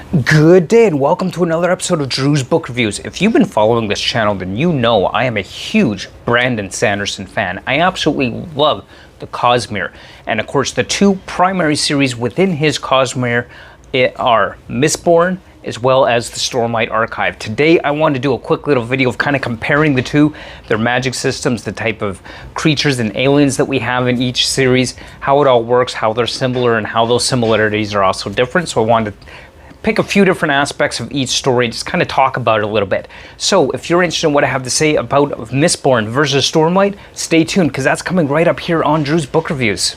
Good day and welcome to another episode of Drew's Book Reviews. If you've been following this channel, then you know I am a huge Brandon Sanderson fan. I absolutely love the Cosmere. And of course, the two primary series within his Cosmere are Mistborn as well as the Stormlight Archive. Today, I wanted to do a quick little video of kind of comparing the two, their magic systems, the type of creatures and aliens that we have in each series, how it all works, how they're similar, and how those similarities are also different. So I wanted to pick a few different aspects of each story and just kind of talk about it a little bit. So if you're interested in what I have to say about Mistborn versus Stormlight, stay tuned because that's coming right up here on Drew's Book Reviews.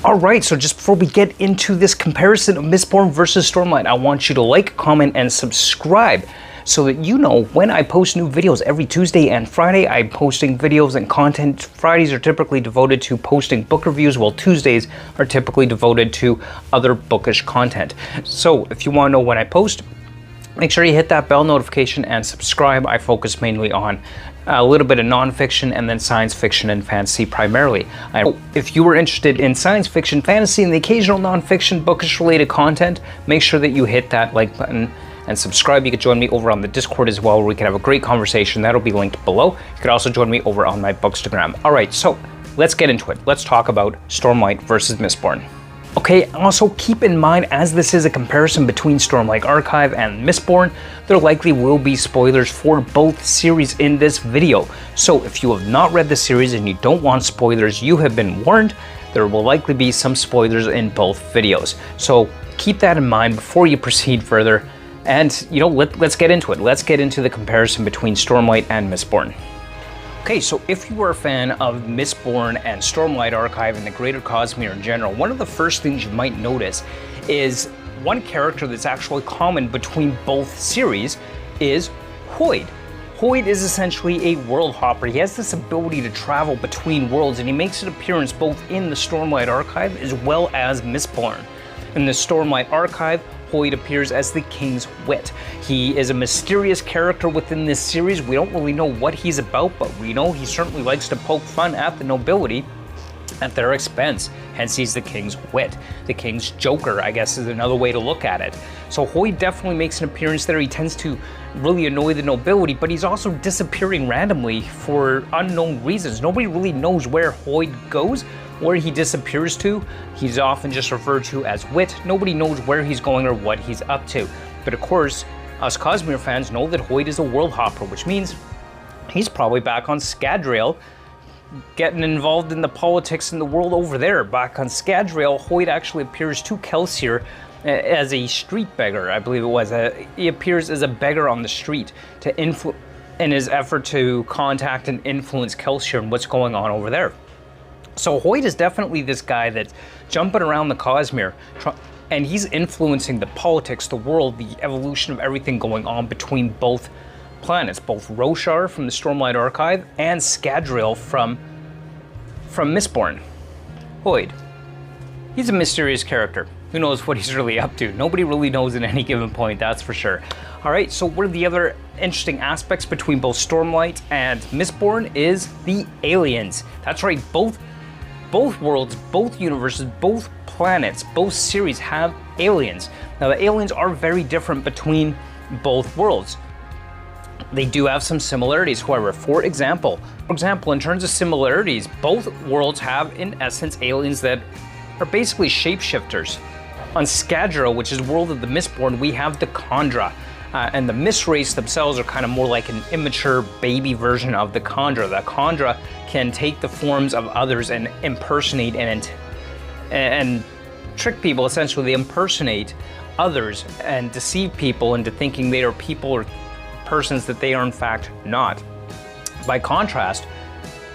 Alright, so just before we get into this comparison of Mistborn versus Stormlight, I want you to like, comment, and subscribe so that you know when I post new videos. Every Tuesday and Friday I'm posting videos and content. Fridays are typically devoted to posting book reviews, while Tuesdays are typically devoted to other bookish content. So if you want to know when I post, make sure you hit that bell notification and subscribe. I focus mainly on a little bit of nonfiction and then science fiction and fantasy primarily. If you were interested in science fiction, fantasy, and the occasional nonfiction bookish related content, make sure that you hit that like button and subscribe. You could join me over on the Discord as well, where we can have a great conversation. That'll be linked below. You could also join me over on my Bookstagram. All right, so let's get into it. Let's talk about Stormlight versus Mistborn. Okay, also keep in mind, as this is a comparison between Stormlight Archive and Mistborn, there likely will be spoilers for both series in this video. So if you have not read the series and you don't want spoilers, you have been warned. There will likely be some spoilers in both videos. So keep that in mind before you proceed further. And, you know, let's get into it. Let's get into the comparison between Stormlight and Mistborn. Okay, so if you are a fan of Mistborn and Stormlight Archive and the greater Cosmere in general, one of the first things you might notice is one character that's actually common between both series is Hoid. Hoid is essentially a world hopper. He has this ability to travel between worlds, and he makes an appearance both in the Stormlight Archive as well as Mistborn. In the Stormlight Archive, Hoid appears as the King's Wit. He is a mysterious character within this series. We don't really know what he's about, but we know he certainly likes to poke fun at the nobility at their expense. Hence, he's the King's Wit. The King's Joker, I guess, is another way to look at it. So Hoid definitely makes an appearance there. He tends to really annoy the nobility, but he's also disappearing randomly for unknown reasons. Nobody really knows where Hoid goes, where he disappears to. He's often just referred to as Wit. Nobody knows where he's going or what he's up to. But of course, us Cosmere fans know that Hoid is a world hopper, which means he's probably back on Scadrial, getting involved in the politics in the world over there. Back on Scadrial, Hoid actually appears to Kelsier as a street beggar, I believe it was. He appears as a beggar on the street to in his effort to contact and influence Kelsier and what's going on over there. So Hoid is definitely this guy that's jumping around the Cosmere, and he's influencing the politics, the world, the evolution of everything going on between both planets, both Roshar from the Stormlight Archive and Scadrial from Mistborn. Hoid, he's a mysterious character. Who knows what he's really up to? Nobody really knows at any given point, that's for sure. All right, so what are the other interesting aspects between both Stormlight and Mistborn is the aliens. That's right, both worlds, both universes, both planets, both series have aliens. Now the aliens are very different between both worlds. They do have some similarities, however. For example, in terms of similarities, both worlds have, in essence, aliens that are basically shapeshifters. On Scadrial, which is world of the Mistborn, we have the Kandra. And the Mist race themselves are kind of more like an immature baby version of the Kandra. The Kandra can take the forms of others and impersonate and trick people. Essentially, they impersonate others and deceive people into thinking they are people or persons that they are in fact not. By contrast,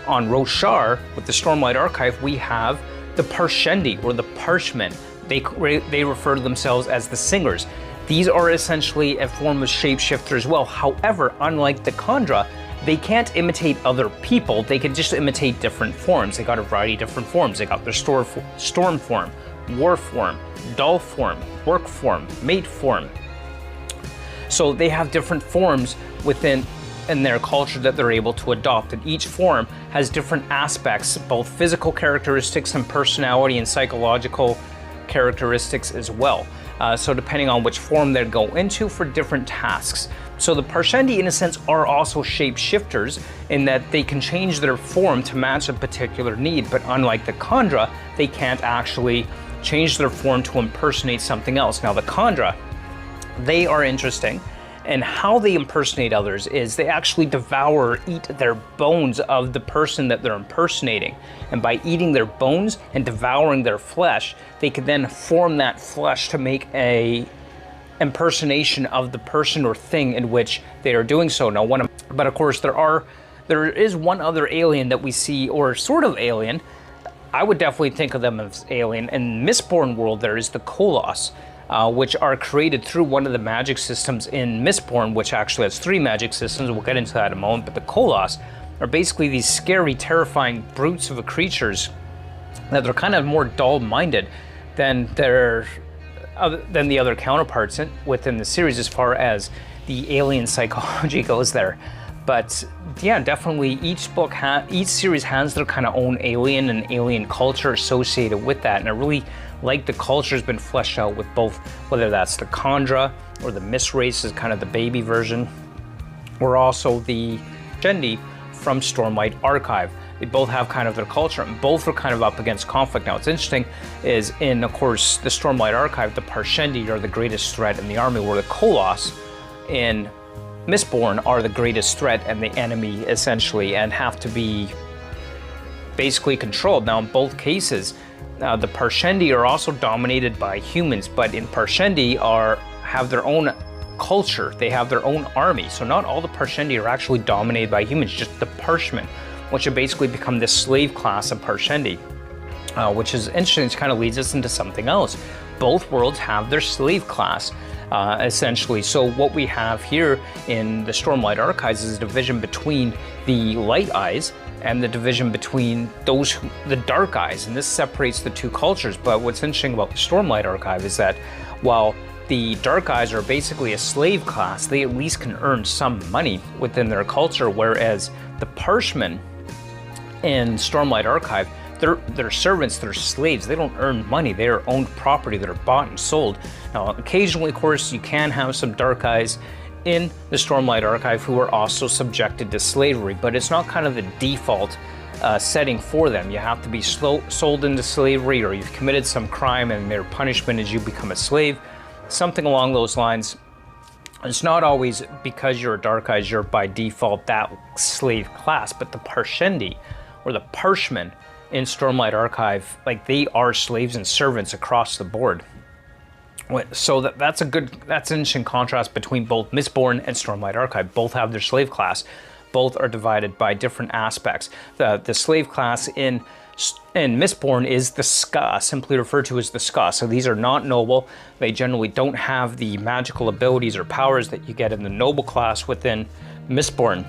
on Roshar, with the Stormlight Archive, we have the Parshendi, or the Parshmen. They refer to themselves as the Singers. These are essentially a form of shapeshifter as well. However, unlike the Kandra, they can't imitate other people. They can just imitate different forms. They got a variety of different forms. They got their storm form, war form, doll form, work form, mate form. So they have different forms within in their culture that they're able to adopt, and each form has different aspects, both physical characteristics and personality and psychological characteristics as well. So depending on which form they go into for different tasks. So the Parshendi, in a sense, are also shapeshifters in that they can change their form to match a particular need, but unlike the Khandra, they can't actually change their form to impersonate something else. Now the Khandra, they are interesting, and how they impersonate others is they actually devour or eat their bones of the person that they're impersonating. And by eating their bones and devouring their flesh, they can then form that flesh to make a impersonation of the person or thing in which they are doing so. Now, but of course, there is one other alien that we see, or sort of alien. I would definitely think of them as alien. In Mistborn world, there is the Koloss, which are created through one of the magic systems in Mistborn, which actually has 3 magic systems. We'll get into that in a moment. But the Koloss are basically these scary, terrifying brutes of creatures that are kind of more dull-minded than the other counterparts within the series as far as the alien psychology goes there. But yeah, definitely each series has their kind of own alien and alien culture associated with that, and I really like the culture has been fleshed out with both, whether that's the Khandra or the Mist race is kind of the baby version, or also the Parshendi from Stormlight Archive. They both have kind of their culture, and both are kind of up against conflict. Now, what's interesting is in, of course, the Stormlight Archive, the Parshendi are the greatest threat in the army, where the Koloss in Mistborn are the greatest threat and the enemy, essentially, and have to be basically controlled. Now, in both cases, the Parshendi are also dominated by humans, but in Parshendi have their own culture. They have their own army. So not all the Parshendi are actually dominated by humans, just the Parshmen, which have basically become this slave class of Parshendi, which is interesting. It kind of leads us into something else. Both worlds have their slave class, essentially. So what we have here in the Stormlight Archives is a division between the Light Eyes and the division between the Dark Eyes, and this separates the two cultures. But what's interesting about the Stormlight Archive is that while the Dark Eyes are basically a slave class, they at least can earn some money within their culture, whereas the Parshmen in Stormlight Archive, they're servants, they're slaves, they don't earn money, they are owned property that are bought and sold. Now, occasionally, of course, you can have some Dark Eyes in the Stormlight Archive who are also subjected to slavery, but it's not kind of the default setting for them. You have to be sold into slavery, or you've committed some crime and their punishment is you become a slave, something along those lines. It's not always because you're a Dark Eyes, you're by default that slave class, but the Parshendi, or the Parshmen in Stormlight Archive, like, they are slaves and servants across the board. So that's an interesting contrast between both Mistborn and Stormlight Archive. Both have their slave class. Both are divided by different aspects. The slave class in Mistborn is the Ska, simply referred to as the Ska. So these are not noble. They generally don't have the magical abilities or powers that you get in the noble class within Mistborn.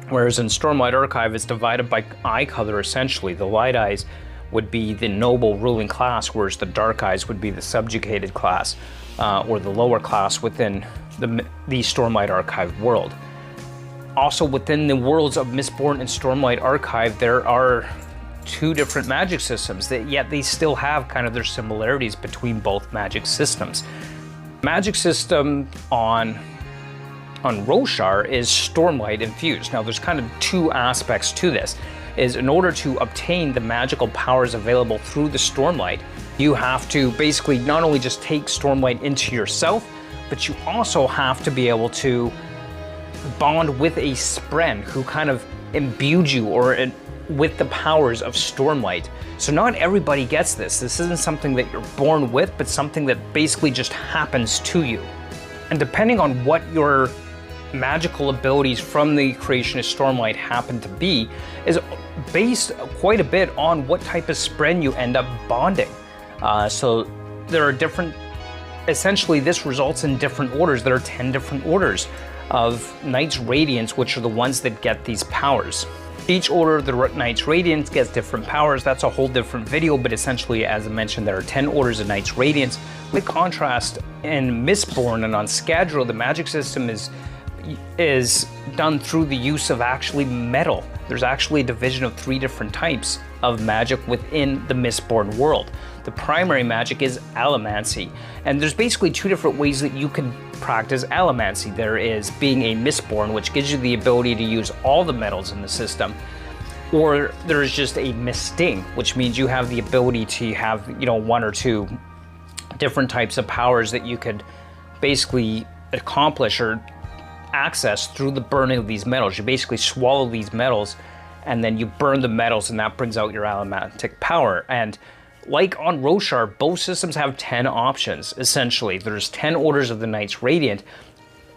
Whereas in Stormlight Archive, it's divided by eye color, essentially. The Light Eyes would be the noble ruling class, whereas the Dark Eyes would be the subjugated class, or the lower class within the Stormlight Archive world. Also, within the worlds of Mistborn and Stormlight Archive, there are 2 different magic systems, yet they still have kind of their similarities between both magic systems. Magic system on Roshar is Stormlight infused. Now, there's kind of 2 aspects to this. Is in order to obtain the magical powers available through the Stormlight, you have to basically not only just take Stormlight into yourself, but you also have to be able to bond with a Spren who kind of imbued you with the powers of Stormlight. So not everybody gets this. This isn't something that you're born with, but something that basically just happens to you. And depending on what your magical abilities from the creation of Stormlight happen to be, is based quite a bit on what type of Spren you end up bonding. So there are different, essentially this results in different orders. There are 10 different orders of Knights Radiance, which are the ones that get these powers. Each order of the Knights Radiance gets different powers. That's a whole different video, but essentially, as I mentioned, there are 10 orders of Knights Radiance. With contrast, in Mistborn and on Scadro, the magic system is is done through the use of actually metal. There's actually a division of 3 different types of magic within the Mistborn world. The primary magic is allomancy, and there's basically 2 different ways that you can practice allomancy. There is being a Mistborn, which gives you the ability to use all the metals in the system, or there's just a misting, which means you have the ability to have, 1 or 2 different types of powers that you could basically accomplish or access through the burning of these metals. You basically swallow these metals and then you burn the metals, and that brings out your allomantic power. And like on Roshar, both systems have 10 options, essentially. There's 10 orders of the Knights Radiant,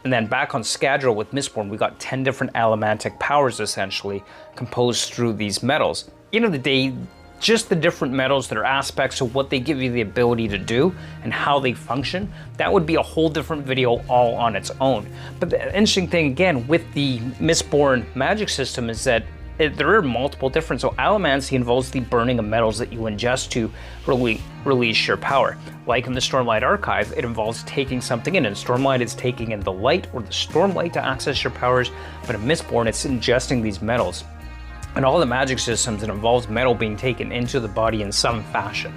and then back on Scadrial with Mistborn, we got 10 different allomantic powers, essentially, composed through these metals. At the end of the day, just the different metals that are aspects of what they give you the ability to do and how they function, that would be a whole different video all on its own. But the interesting thing, again, with the Mistborn magic system is that there are multiple different. So allomancy involves the burning of metals that you ingest to release your power. Like in the Stormlight archive, it involves taking something in. In Stormlight, it's taking in the light or the Stormlight to access your powers, but in Mistborn, it's ingesting these metals. And all the magic systems, it involves metal being taken into the body in some fashion.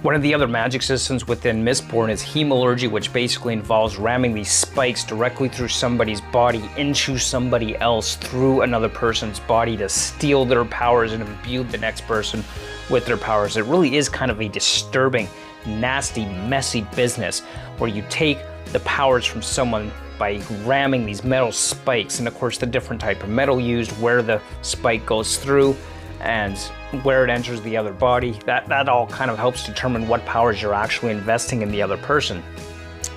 One of the other magic systems within Mistborn is hemalurgy, which basically involves ramming these spikes directly through somebody's body into somebody else through another person's body to steal their powers and imbue the next person with their powers. It really is kind of a disturbing, nasty, messy business where you take the powers from someone by ramming these metal spikes, and of course the different type of metal used, where the spike goes through, and where it enters the other body. That all kind of helps determine what powers you're actually investing in the other person.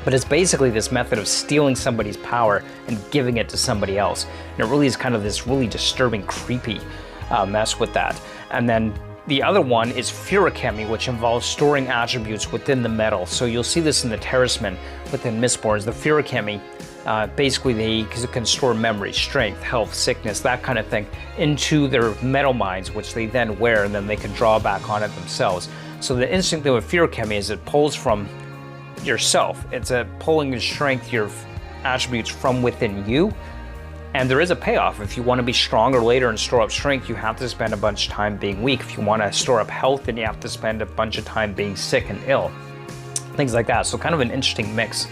But it's basically this method of stealing somebody's power and giving it to somebody else. And it really is kind of this really disturbing, creepy mess with that. And then the other one is feruchemy, which involves storing attributes within the metal. So you'll see this in the Terracemen within Mistborn. The feruchemy, basically they can store memory, strength, health, sickness, that kind of thing into their metal mines, which they then wear, and then they can draw back on it themselves. So the interesting thing with feruchemy is it pulls from yourself. It's a pulling your strength, your attributes from within you. And there is a payoff. If you want to be stronger later and store up strength, you have to spend a bunch of time being weak. If you want to store up health, then you have to spend a bunch of time being sick and ill. Things like that. So kind of an interesting mix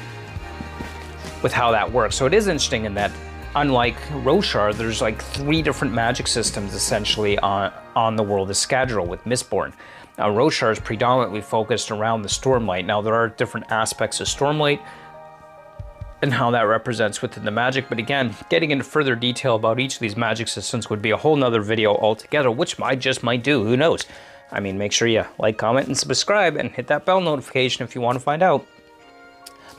with how that works. So it is interesting in that, unlike Roshar, there's like 3 different magic systems essentially on the world of Scadrial with Mistborn. Now Roshar is predominantly focused around the Stormlight. Now there are different aspects of Stormlight and how that represents within the magic, but again, getting into further detail about each of these magic systems would be a whole nother video altogether, which I just might do, who knows. I mean, make sure you like, comment, and subscribe, and hit that bell notification if you want to find out.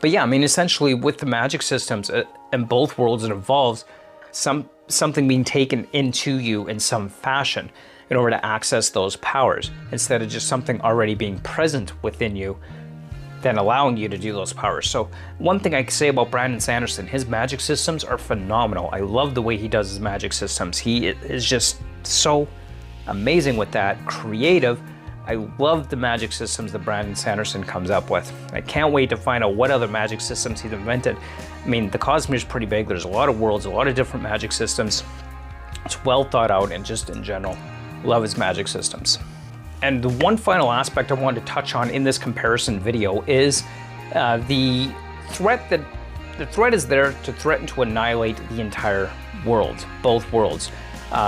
But yeah, I mean, essentially with the magic systems in both worlds, it involves something being taken into you in some fashion in order to access those powers, instead of just something already being present within you, then allowing you to do those powers. So one thing I can say about Brandon Sanderson, his magic systems are phenomenal. I love the way he does his magic systems. He is just so amazing with that, creative. I love the magic systems that Brandon Sanderson comes up with. I can't wait to find out what other magic systems he's invented. I mean, the Cosmere is pretty big. There's a lot of worlds, a lot of different magic systems. It's well thought out, and just in general, love his magic systems. And the one final aspect I wanted to touch on in this comparison video is the threat is there to threaten to annihilate the entire world, both worlds.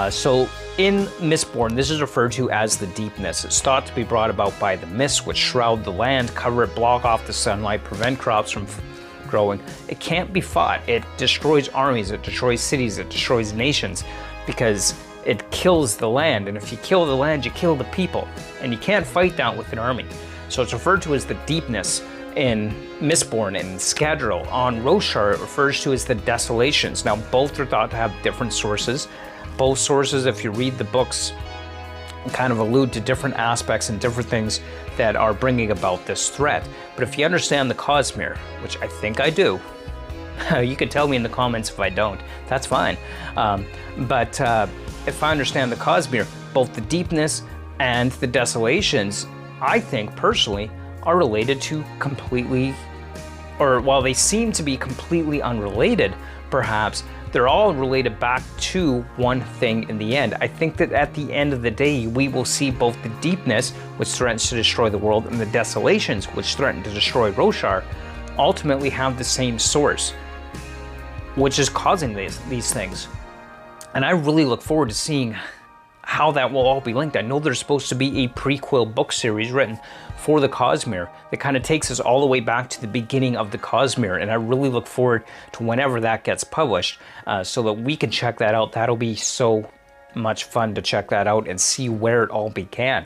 So in Mistborn, this is referred to as the deepness. It's thought to be brought about by the mists, which shroud the land, cover it, block off the sunlight, prevent crops from growing. It can't be fought. It destroys armies, it destroys cities, it destroys nations, because it kills the land. And if you kill the land, you kill the people. And you can't fight that with an army. So it's referred to as the deepness in Mistborn and Scadrial. On Roshar, it refers to as the desolations. Now, both are thought to have different sources. Both sources, if you read the books, kind of allude to different aspects and different things that are bringing about this threat. But if you understand the Cosmere, which I think I do, you could tell me in the comments if I don't, that's fine. But if I understand the Cosmere, both the deepness and the desolations, I think personally, are related to completely, or while they seem to be completely unrelated, perhaps, they're all related back to one thing in the end. I think that at the end of the day, we will see both the deepness, which threatens to destroy the world, and the desolations, which threaten to destroy Roshar, ultimately have the same source, which is causing these things. And I really look forward to seeing how that will all be linked. I know there's supposed to be a prequel book series written for the Cosmere that kind of takes us all the way back to the beginning of the Cosmere, and I really look forward to whenever that gets published, so that we can check that out. That'll be so much fun to check that out and see where it all began.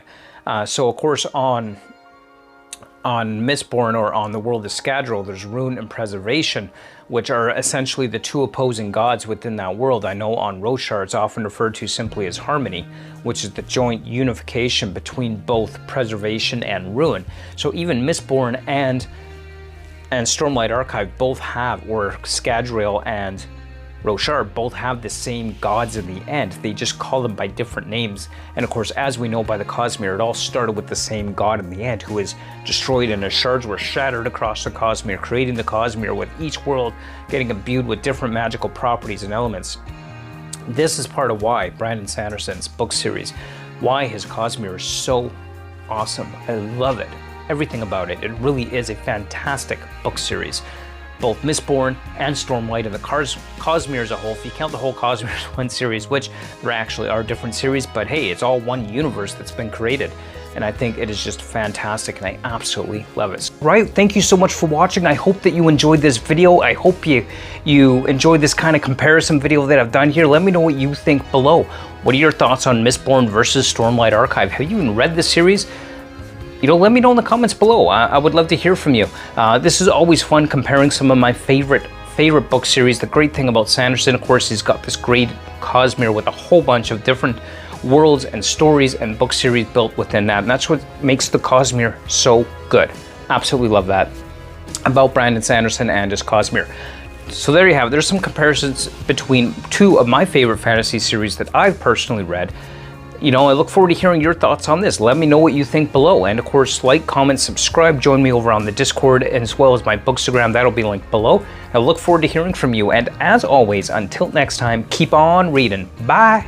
So of course on Mistborn, or on the world of Scadril, there's Ruin and Preservation, which are essentially the two opposing gods within that world. I know on Roshar it's often referred to simply as Harmony, which is the joint unification between both Preservation and Ruin. So even Mistborn and Stormlight Archive both have, or Scadril and Roshar both have the same gods in the end. They just call them by different names. And of course, as we know by the Cosmere, it all started with the same god in the end, who is destroyed and his shards were shattered across the Cosmere, creating the Cosmere, with each world getting imbued with different magical properties and elements. This is part of why Brandon Sanderson's book series, why his Cosmere is so awesome. I love it. Everything about it. It really is a fantastic book series. Both Mistborn and Stormlight and the Cosmere as a whole. If you count the whole Cosmere as one series, which there actually are different series, but hey, it's all one universe that's been created. And I think it is just fantastic, and I absolutely love it. Right, thank you so much for watching. I hope that you enjoyed this video. I hope you enjoyed this kind of comparison video that I've done here. Let me know what you think below. What are your thoughts on Mistborn versus Stormlight Archive? Have you even read this series? Let me know in the comments below. I would love to hear from you. This is always fun, comparing some of my favorite book series. The great thing about Sanderson, of course, he's got this great Cosmere with a whole bunch of different worlds and stories and book series built within that. And that's what makes the Cosmere so good. Absolutely love that about Brandon Sanderson and his Cosmere. So there you have it. There's some comparisons between two of my favorite fantasy series that I've personally read. I look forward to hearing your thoughts on this. Let me know what you think below. And of course, like, comment, subscribe, join me over on the Discord, as well as my Bookstagram. That'll be linked below. I look forward to hearing from you. And as always, until next time, keep on reading. Bye.